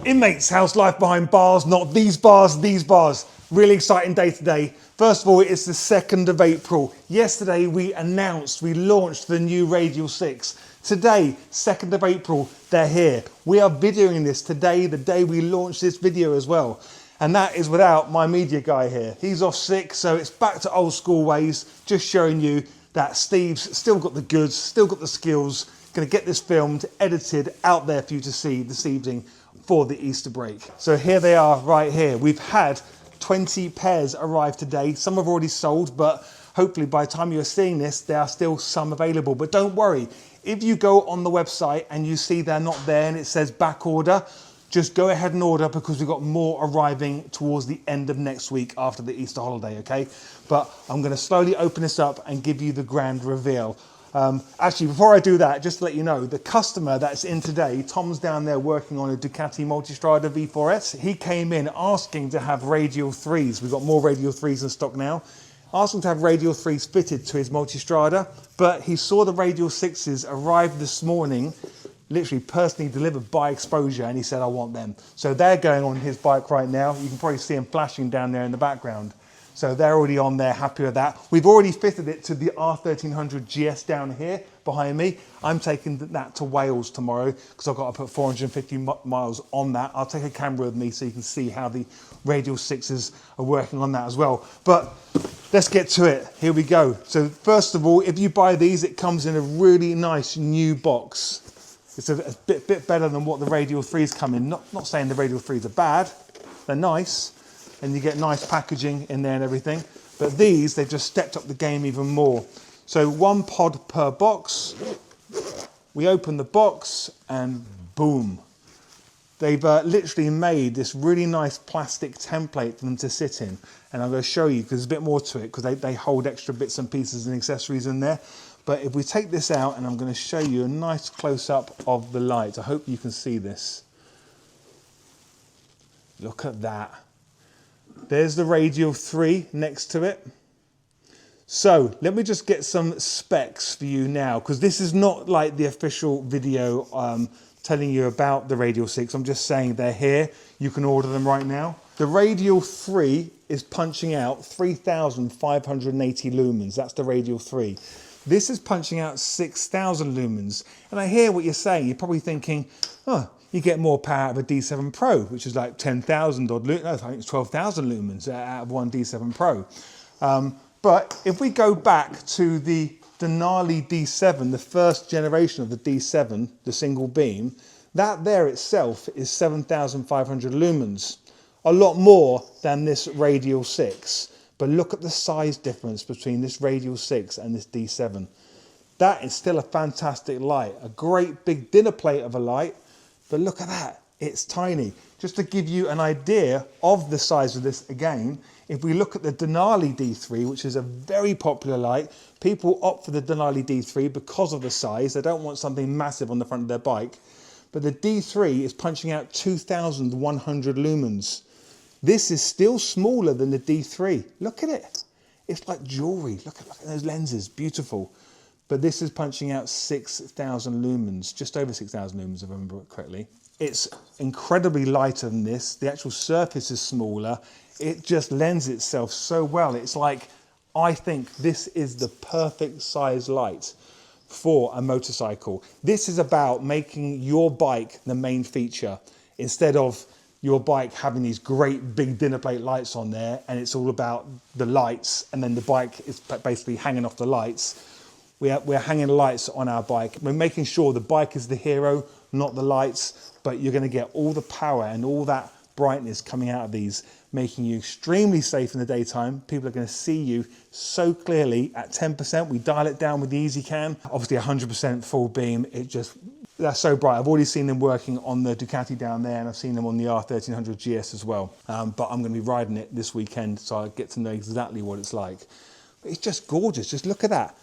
Inmates, how's life behind bars? Not these bars, these bars. Really exciting day today. First of all, it's the 2nd of April. Yesterday we launched the new Radial 6. Today, 2nd of April, they're here. We are videoing this today, the day we launched this video as well. And that is without my media guy here. He's off sick, so it's back to old school ways, just showing you that Steve's still got the goods, still got the skills, gonna get this filmed, edited, out there for you to see this evening for the Easter break. So here they are right here. We've had 20 pairs arrive today. Some have already sold, but hopefully by the time you're seeing this, there are still some available. But don't worry, if you go on the website and you see they're not there and it says back order, just go ahead and order because we've got more arriving towards the end of next week after the Easter holiday, okay? But I'm gonna slowly open this up and give you the grand reveal. Actually, before I do that, just to let you know, the customer that's in today, Tom's down there working on a Ducati Multistrada V4S. He came in asking to have Radial 3s. We've got more Radial 3s in stock now. Asking to have Radial 3s fitted to his Multistrada, but he saw the Radial 6s arrive this morning, literally personally delivered by Exposure, and he said, I want them. So they're going on his bike right now. You can probably see him flashing down there in the background. So they're already on there, happy with that. We've already fitted it to the R1300 GS down here behind me. I'm taking that to Wales tomorrow because I've got to put 450 miles on that. I'll take a camera with me so you can see how the Radial 6s are working on that as well. But let's get to it. Here we go. So first of all, if you buy these, it comes in a really nice new box. It's a bit better than what the Radial 3s come in. Not saying the Radial 3s are bad. They're nice. And you get nice packaging in there and everything. But these, they've just stepped up the game even more. So 1 pod per box. We open the box and boom. They've literally made this really nice plastic template for them to sit in. And I'm going to show you because there's a bit more to it because they hold extra bits and pieces and accessories in there. But if we take this out and I'm going to show you a nice close-up of the light. I hope you can see this. Look at that. There's the Radial 3 next to it. So let me just get some specs for you now, because this is not like the official video telling you about the Radial 6. I'm just saying they're here. You can order them right now. The Radial 3 is punching out 3,580 lumens. That's the Radial 3. This is punching out 6,000 lumens. And I hear what you're saying. You're probably thinking, oh, you get more power out of a D7 Pro, which is like 10,000 odd lumens. No, I think it's 12,000 lumens out of one D7 Pro. But if we go back to the Denali D7, the first generation of the D7, the single beam, that there itself is 7,500 lumens. A lot more than this Radial 6. But look at the size difference between this Radial 6 and this D7. That is still a fantastic light. A great big dinner plate of a light. But look at that, it's tiny. Just to give you an idea of the size of this again, if we look at the Denali D3, which is a very popular light, people opt for the Denali D3 because of the size. They don't want something massive on the front of their bike. But the D3 is punching out 2,100 lumens. This is still smaller than the D3. Look at it. It's like jewelry. Look at those lenses, beautiful. But this is punching out 6,000 lumens, just over 6,000 lumens if I remember it correctly. It's incredibly lighter than this. The actual surface is smaller. It just lends itself so well. It's like, I think this is the perfect size light for a motorcycle. This is about making your bike the main feature instead of your bike having these great big dinner plate lights on there and it's all about the lights and then the bike is basically hanging off the lights. We're hanging lights on our bike. We're making sure the bike is the hero, not the lights, but you're going to get all the power and all that brightness coming out of these, making you extremely safe in the daytime. People are going to see you so clearly at 10%. We dial it down with the ezCAN. Obviously 100% full beam. That's so bright. I've already seen them working on the Ducati down there and I've seen them on the R1300 GS as well. But I'm going to be riding it this weekend so I get to know exactly what it's like. But it's just gorgeous. Just look at that.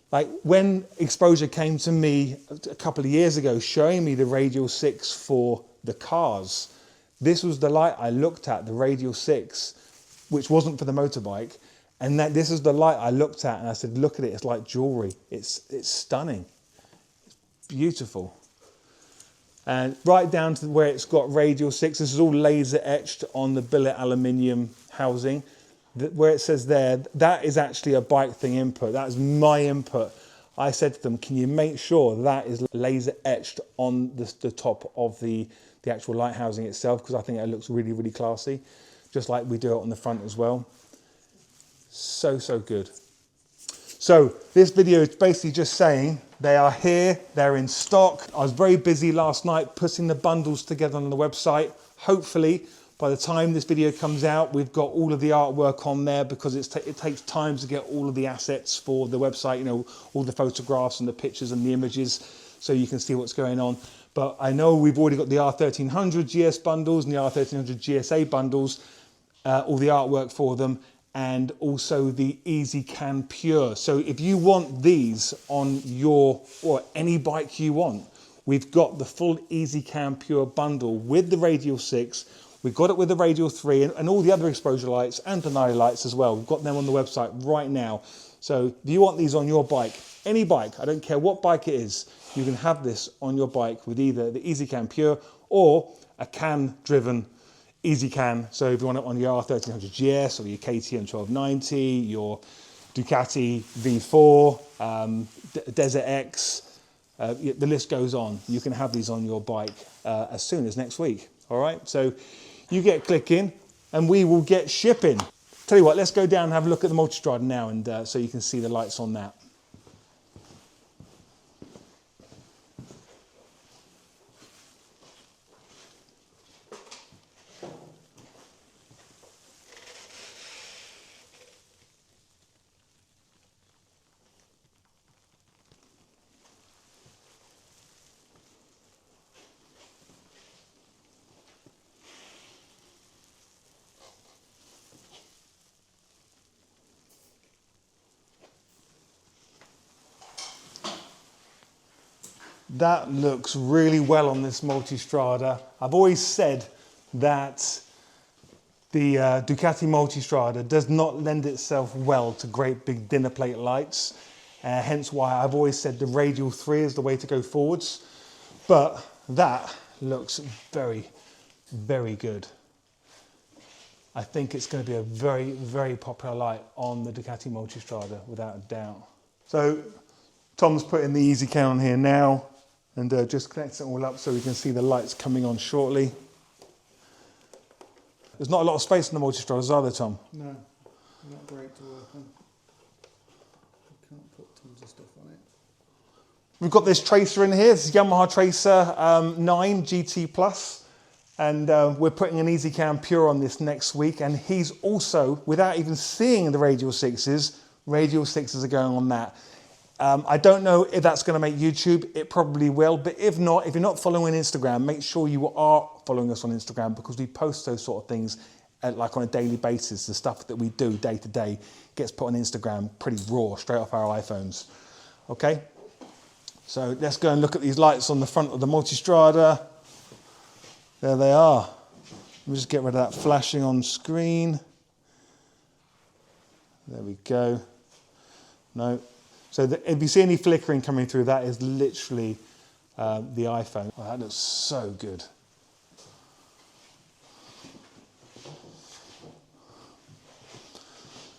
Like when Exposure came to me a couple of years ago showing me the Radial 6 for the cars, this was the light I looked at, the Radial 6, which wasn't for the motorbike. And this is the light I looked at and I said, look at it, it's like jewelry. It's stunning. It's beautiful. And right down to where it's got radial 6, this is all laser etched on the billet aluminium housing. Where it says there, that is actually a bike thing input. That is my input. I said to them, can you make sure that is laser etched on the top of the actual light housing itself, because I think it looks really, really classy, just like we do it on the front as well. So, so good. So this video is basically just saying they are here, they're in stock. I was very busy last night putting the bundles together on the website. Hopefully, by the time this video comes out, we've got all of the artwork on there, because it takes time to get all of the assets for the website, you know, all the photographs and the pictures and the images, so you can see what's going on. But I know we've already got the R1300 GS bundles and the R1300 GSA bundles, all the artwork for them, and also the ezCAN Pure. So if you want these on your, or any bike you want, we've got the full ezCAN Pure bundle with the Radial 6. We've got it with the Radial 3 and all the other exposure lights and Denali lights as well. We've got them on the website right now. So if you want these on your bike, any bike, I don't care what bike it is, you can have this on your bike with either the ezCAN Pure or a CAN-driven ezCAN. So if you want it on your R1300 GS or your KTM 1290, your Ducati V4, Desert X, the list goes on. You can have these on your bike as soon as next week. All right, so you get clicking and we will get shipping. Tell you what, let's go down and have a look at the Multistrada now, and so you can see the lights on that. That looks really well on this Multistrada. I've always said that the Ducati Multistrada does not lend itself well to great big dinner plate lights. Hence why I've always said the Radial 3 is the way to go forwards. But that looks very, very good. I think it's going to be a very, very popular light on the Ducati Multistrada, without a doubt. So Tom's putting the ezCAN on here now, and just connects it all up so we can see the lights coming on shortly. There's not a lot of space in the Multistradas, are there, Tom? No, not great to work on. I can't put tons of stuff on it. We've got this tracer in here. This is Yamaha Tracer 9 GT Plus, and we're putting an ezCAN Pure on this next week. And he's also, without even seeing the Radial 6s, Radial 6s are going on that. I don't know if that's going to make YouTube. It probably will, but if not, if you're not following Instagram, make sure you are following us on Instagram, because we post those sort of things like on a daily basis. The stuff that we do day to day gets put on Instagram pretty raw, straight off our iPhones. Okay, so let's go and look at these lights on the front of the Multistrada. There they are. Let me just get rid of that flashing on screen. There we go. No. So if you see any flickering coming through, that is literally the iPhone. Oh, that looks so good.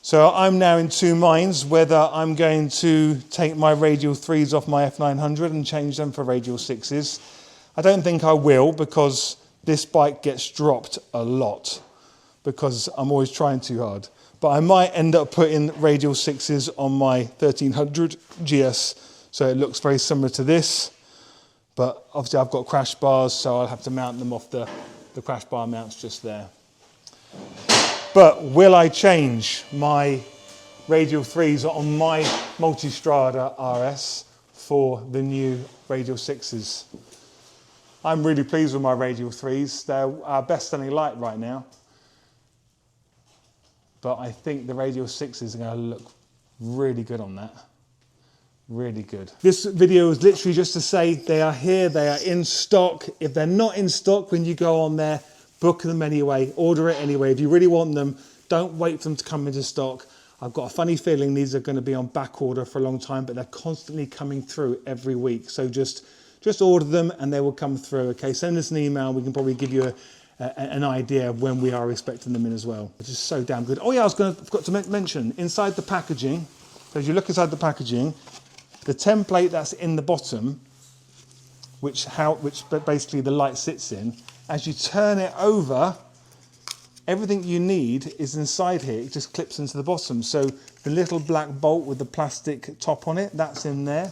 So I'm now in two minds whether I'm going to take my Radial 3s off my F900 and change them for Radial 6s. I don't think I will, because this bike gets dropped a lot because I'm always trying too hard. But I might end up putting Radial 6s on my 1300 GS, so it looks very similar to this. But obviously I've got crash bars, so I'll have to mount them off the crash bar mounts just there. But will I change my Radial 3s on my Multistrada RS for the new Radial 6s? I'm really pleased with my Radial 3s. They're our best selling light right now. But I think the Radial 6s are going to look really good on that. Really good. This video is literally just to say they are here, they are in stock. If they're not in stock when you go on there, book them anyway, order it anyway. If you really want them, don't wait for them to come into stock. I've got a funny feeling these are going to be on back order for a long time, but they're constantly coming through every week. So just just order them and they will come through. Okay, send us an email. We can probably give you an idea of when we are expecting them in as well, which is so damn good. Oh yeah, I forgot to mention, inside the packaging, so as you look inside the packaging, the template that's in the bottom, which basically the light sits in, as you turn it over, everything you need is inside here. It just clips into the bottom. So the little black bolt with the plastic top on it, that's in there.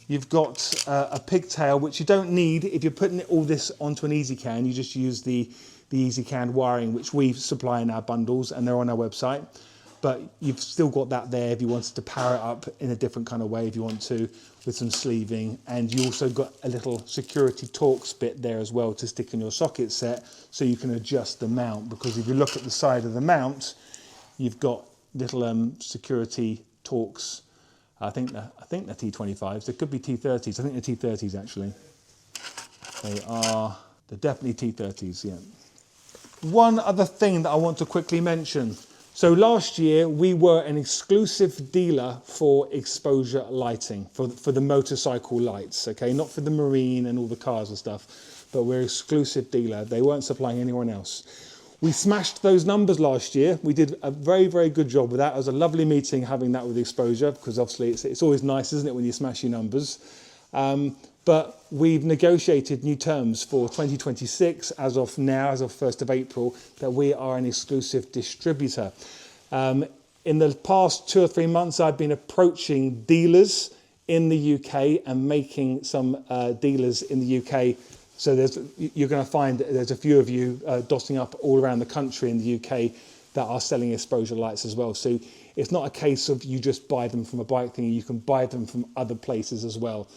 You've got a pigtail, which you don't need if you're putting all this onto an ezCAN. You just use the ezCAN wiring, which we supply in our bundles, and they're on our website. But you've still got that there if you wanted to power it up in a different kind of way if you want to, with some sleeving. And you also got a little security Torx bit there as well to stick in your socket set, so you can adjust the mount. Because if you look at the side of the mount, you've got little security Torx. I think they're T25s. They could be T30s. I think they're T30s actually. They're definitely T30s, yeah. One other thing that I want to quickly mention. So last year we were an exclusive dealer for exposure lighting, for the motorcycle lights, okay? Not for the marine and all the cars and stuff, but we're exclusive dealer. They weren't supplying anyone else. We smashed those numbers last year. We did a very, very good job with that. It was a lovely meeting having that with Exposure, because obviously it's always nice, isn't it, when you smash your numbers. But we've negotiated new terms for 2026 as of now, as of 1st of April, that we are an exclusive distributor. In the past 2 or 3 months, I've been approaching dealers in the UK and making some dealers in the UK. So you're going to find that there's a few of you dotting up all around the country in the UK that are selling exposure lights as well. So it's not a case of you just buy them from a bike thing, you can buy them from other places as well.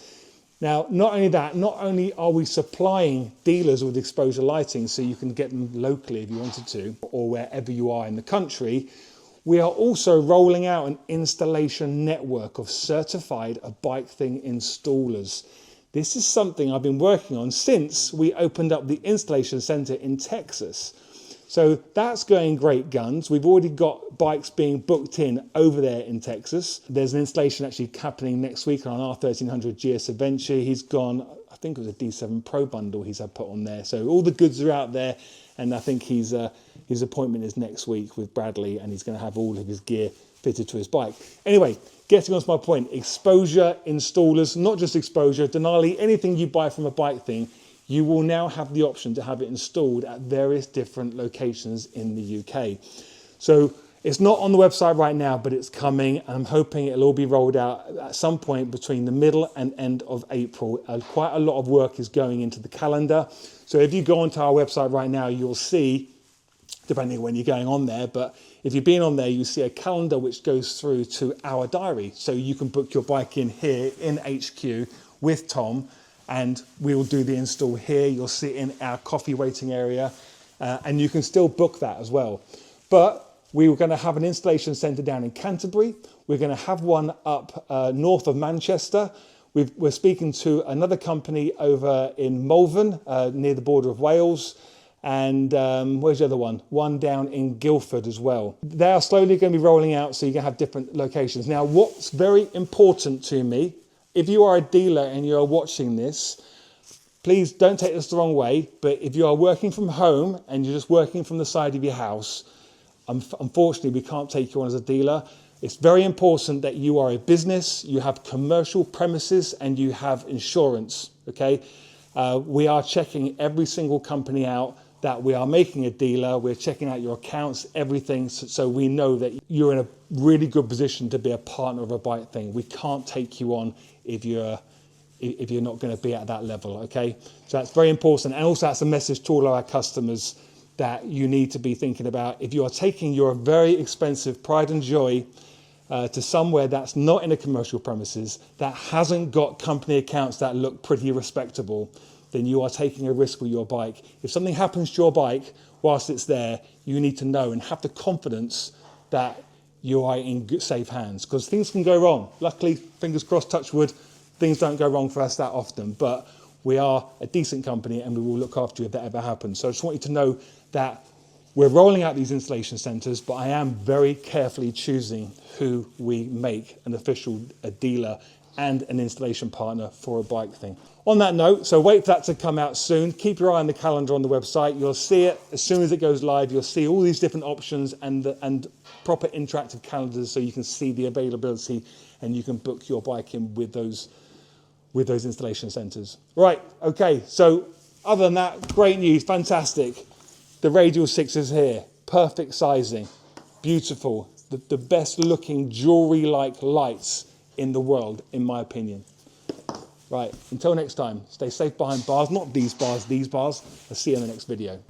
Now, not only that, not only are we supplying dealers with exposure lighting so you can get them locally if you wanted to, or wherever you are in the country, we are also rolling out an installation network of certified bike thing installers. This is something I've been working on since we opened up the installation center in Texas. So that's going great guns. We've already got bikes being booked in over there in Texas. There's an installation actually happening next week on our 1300 GS Adventure. He's gone, I think it was a D7 Pro bundle he's had put on there. So all the goods are out there, and I think his appointment is next week with Bradley, and he's going to have all of his gear fitted to his bike. Anyway, getting on to my point, exposure installers, not just exposure, Denali, anything you buy from a bike thing, you will now have the option to have it installed at various different locations in the UK. So it's not on the website right now, but it's coming, and I'm hoping it'll all be rolled out at some point between the middle and end of April. Quite a lot of work is going into the calendar. So if you go onto our website right now, you'll see, depending on when you're going on there, but if you've been on there, you see a calendar which goes through to our diary. So you can book your bike in here in HQ with Tom, and we'll do the install here. You'll see it in our coffee waiting area, and you can still book that as well. But we were going to have an installation centre down in Canterbury. We're going to have one up north of Manchester. We're speaking to another company over in Malvern, near the border of Wales. And where's the other one? One down in Guildford as well. They are slowly going to be rolling out, so you can have different locations. Now, what's very important to me, if you are a dealer and you are watching this, please don't take this the wrong way, but if you are working from home and you're just working from the side of your house, unfortunately, we can't take you on as a dealer. It's very important that you are a business, you have commercial premises, and you have insurance, okay? We are checking every single company out that we are making a dealer. We're checking out your accounts, everything, so we know that you're in a really good position to be a partner of a bike thing. We can't take you on if you're not going to be at that level, okay? So that's very important. And also that's a message to all of our customers that you need to be thinking about. If you are taking your very expensive pride and joy to somewhere that's not in a commercial premises, that hasn't got company accounts that look pretty respectable, then you are taking a risk with your bike. If something happens to your bike whilst it's there, you need to know and have the confidence that you are in good, safe hands, because things can go wrong. Luckily, fingers crossed, touch wood, things don't go wrong for us that often, but we are a decent company and we will look after you if that ever happens. So I just want you to know that we're rolling out these installation centres, but I am very carefully choosing who we make an official dealer and an installation partner for a bike thing. On that note, so wait for that to come out soon. Keep your eye on the calendar on the website. You'll see it as soon as it goes live. You'll see all these different options and proper interactive calendars, so you can see the availability and you can book your bike in with those installation centers. Right, okay, so other than that, great news, fantastic. The Radial 6 is here, perfect sizing, beautiful, the best looking jewelry-like lights in the world, in my opinion. Right, until next time, stay safe behind bars, not these bars, I'll see you in the next video.